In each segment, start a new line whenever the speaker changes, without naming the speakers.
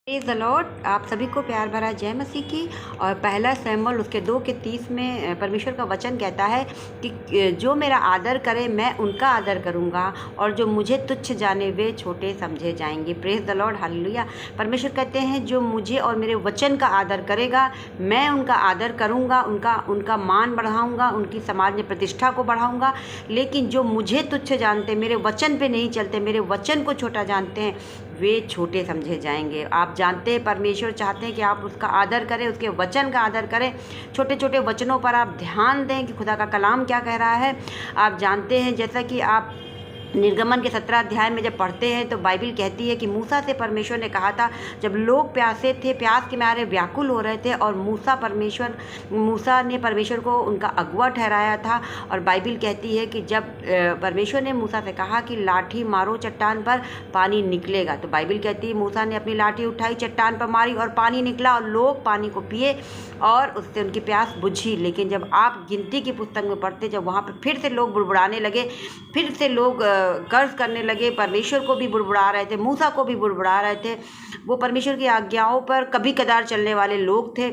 Praise the Lord. आप सभी को प्यार भरा जय मसीह की। और पहला शमूएल उसके 2:30 में परमेश्वर का वचन कहता है कि जो मेरा आदर करे मैं उनका आदर करूंगा और जो मुझे तुच्छ जाने वे छोटे समझे जाएंगे। Praise the Lord, hallelujah. परमेश्वर कहते हैं जो मुझे और मेरे वचन का आदर करेगा मैं उनका आदर करूंगा, उनका मान बढ़ाऊंगा, उनकी समाज में प्रतिष्ठा को बढ़ाऊंगा। लेकिन जो मुझे तुच्छ जानते, मेरे वचन पे नहीं चलते, मेरे वचन को छोटा जानते हैं, वे छोटे समझे जाएंगे। आप जानते हैं परमेश्वर चाहते हैं कि आप उसका आदर करें, उसके वचन का आदर करें। छोटे छोटे वचनों पर आप ध्यान दें कि खुदा का कलाम क्या कह रहा है। आप जानते हैं जैसा कि आप निर्गमन के 17 अध्याय में जब पढ़ते हैं तो बाइबल कहती है कि मूसा से परमेश्वर ने कहा था, जब लोग प्यासे थे, प्यास के मारे व्याकुल हो रहे थे, और मूसा ने परमेश्वर को उनका अगुआ ठहराया था। और बाइबल कहती है कि जब परमेश्वर ने मूसा से कहा कि लाठी मारो चट्टान पर, पानी निकलेगा, तो बाइबल कहती है मूसा ने अपनी लाठी उठाई, चट्टान पर मारी और पानी निकला और लोग पानी को पिए और उससे उनकी प्यास बुझी। लेकिन जब आप गिनती की पुस्तक में पढ़ते, जब वहाँ पर फिर से लोग बुड़बुड़ाने लगे, फिर से लोग कर्ज करने लगे, परमेश्वर को भी बुड़बुड़ा रहे थे, मूसा को भी बुड़बुड़ा रहे थे। वो परमेश्वर की आज्ञाओं पर कभी कदार चलने वाले लोग थे।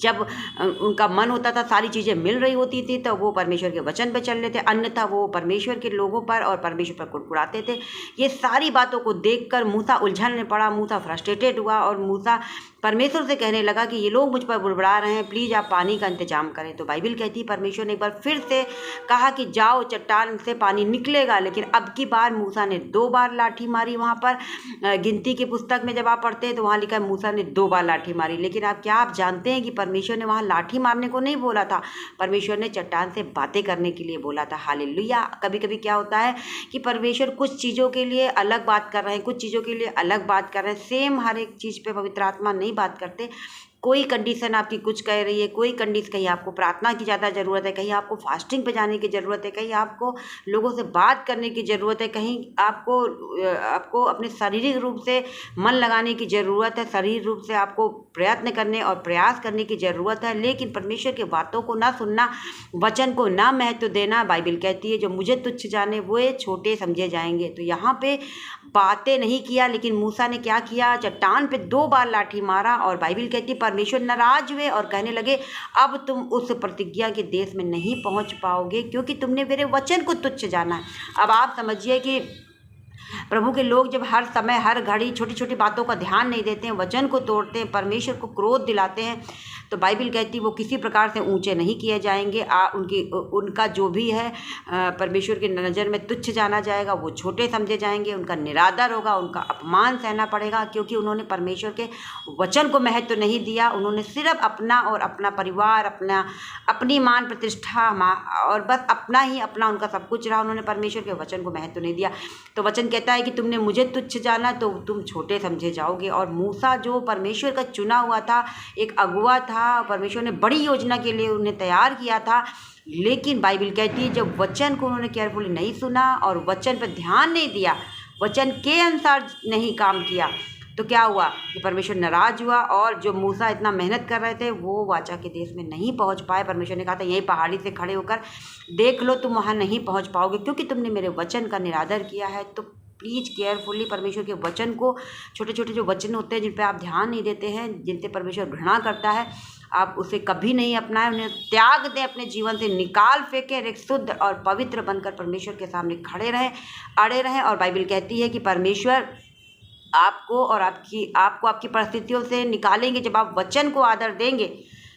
जब उनका मन होता था, सारी चीज़ें मिल रही होती थी, तो वो परमेश्वर के वचन पर चल रहे थे, अन्यथा वो परमेश्वर के लोगों पर और परमेश्वर पर कुड़कुड़ाते थे। ये सारी बातों को देखकर मूसा उलझन में पड़ा, मूसा फ्रस्ट्रेटेड हुआ और मूसा परमेश्वर से कहने लगा कि ये लोग मुझ पर बुड़बुड़ा रहे हैं, प्लीज़ आप पानी का इंतजाम करें। तो बाइबल कहती है परमेश्वर ने एक बार फिर से कहा कि जाओ, चट्टान से पानी निकलेगा। लेकिन अब की बार मूसा ने 2 बार लाठी मारी। वहाँ पर गिनती की पुस्तक में जब आप पढ़ते हैं तो वहाँ लिखा है मूसा ने 2 बार लाठी मारी। लेकिन आप जानते हैं कि परमेश्वर ने वहाँ लाठी मारने को नहीं बोला था, परमेश्वर ने चट्टान से बातें करने के लिए बोला था। हालेलुया। कभी कभी क्या होता है कि परमेश्वर कुछ चीज़ों के लिए अलग बात कर रहे हैं, कुछ चीज़ों के लिए अलग बात कर रहे हैं। सेम हर एक चीज़ पे पवित्र आत्मा नहीं बात करते। कोई कंडीशन आपकी कुछ कह रही है, कोई कंडीशन, कहीं आपको प्रार्थना की ज़्यादा ज़रूरत है, कहीं आपको फास्टिंग पे जाने की ज़रूरत है, कहीं आपको लोगों से बात करने की ज़रूरत है, कहीं आपको अपने शारीरिक रूप से मन लगाने की ज़रूरत है, शारीरिक रूप से आपको प्रयत्न करने और प्रयास करने की ज़रूरत है। लेकिन परमेश्वर की बातों को ना सुनना, वचन को ना महत्व देना, बाइबल कहती है जो मुझे तुच्छ जाने वो छोटे समझे जाएंगे। तो यहाँ पे बातें नहीं किया, लेकिन मूसा ने क्या किया, चट्टान पे 2 बार लाठी मारा। और बाइबल कहती है परमेश्वर नाराज हुए और कहने लगे अब तुम उस प्रतिज्ञा के देश में नहीं पहुंच पाओगे, क्योंकि तुमने मेरे वचन को तुच्छ जाना है। अब आप समझिए कि प्रभु के लोग जब हर समय हर घड़ी छोटी छोटी बातों का ध्यान नहीं देते हैं, वचन को तोड़ते हैं, परमेश्वर को क्रोध दिलाते हैं, तो बाइबल कहती है वो किसी प्रकार से ऊंचे नहीं किए जाएंगे। उनका जो भी है परमेश्वर की नज़र में तुच्छ जाना जाएगा, वो छोटे समझे जाएंगे, उनका निरादर होगा, उनका अपमान सहना पड़ेगा, क्योंकि उन्होंने परमेश्वर के वचन को महत्व नहीं दिया। उन्होंने सिर्फ अपना और अपना परिवार, अपनी मान प्रतिष्ठा और बस अपना उनका सब कुछ रहा। उन्होंने परमेश्वर के वचन को महत्व नहीं दिया। तो वचन कहता है कि तुमने मुझे तुच्छ जाना तो तुम छोटे समझे जाओगे। और मूसा जो परमेश्वर का चुना हुआ था, एक अगुआ था, परमेश्वर ने बड़ी योजना के लिए उन्हें तैयार किया था, लेकिन बाइबल कहती है जब वचन को उन्होंने केयरफुली नहीं सुना और वचन पर ध्यान नहीं दिया, वचन के अनुसार नहीं काम किया, तो क्या हुआ कि परमेश्वर नाराज हुआ। और जो मूसा इतना मेहनत कर रहे थे वो वाचा के देश में नहीं पहुंच पाए। परमेश्वर ने कहा था यहीं पहाड़ी से खड़े होकर देख लो, तुम वहाँ नहीं पहुंच पाओगे, क्योंकि तुमने मेरे वचन का निरादर किया है। तो प्लीज़ केयरफुली परमेश्वर के वचन को, छोटे छोटे जो वचन होते हैं जिन पे आप ध्यान नहीं देते हैं, जिनसे परमेश्वर घृणा करता है, आप उसे कभी नहीं अपनाएं, उन्हें त्याग दें, अपने जीवन से निकाल फेंकें, एक शुद्ध और पवित्र बनकर परमेश्वर के सामने खड़े रहें, अड़े रहें। और बाइबल कहती है कि परमेश्वर आपको आपकी परिस्थितियों से निकालेंगे। जब आप वचन को आदर देंगे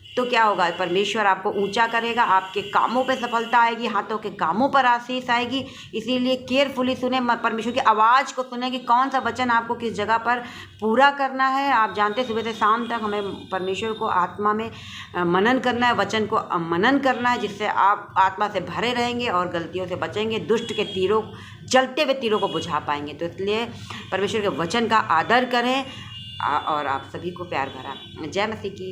तो क्या होगा, परमेश्वर आपको ऊंचा करेगा, आपके कामों पे सफलता आएगी, हाथों के कामों पर आशीष आएगी। इसीलिए केयरफुली सुने, परमेश्वर की आवाज़ को सुने कि कौन सा वचन आपको किस जगह पर पूरा करना है। आप जानते सुबह से शाम तक हमें परमेश्वर को आत्मा में मनन करना है, वचन को मनन करना है, जिससे आप आत्मा से भरे रहेंगे और गलतियों से बचेंगे, दुष्ट के तीरों, जलते हुए तीरों को बुझा पाएंगे। तो इसलिए परमेश्वर के वचन का आदर करें। और आप सभी को प्यार भरा जय मसीह की।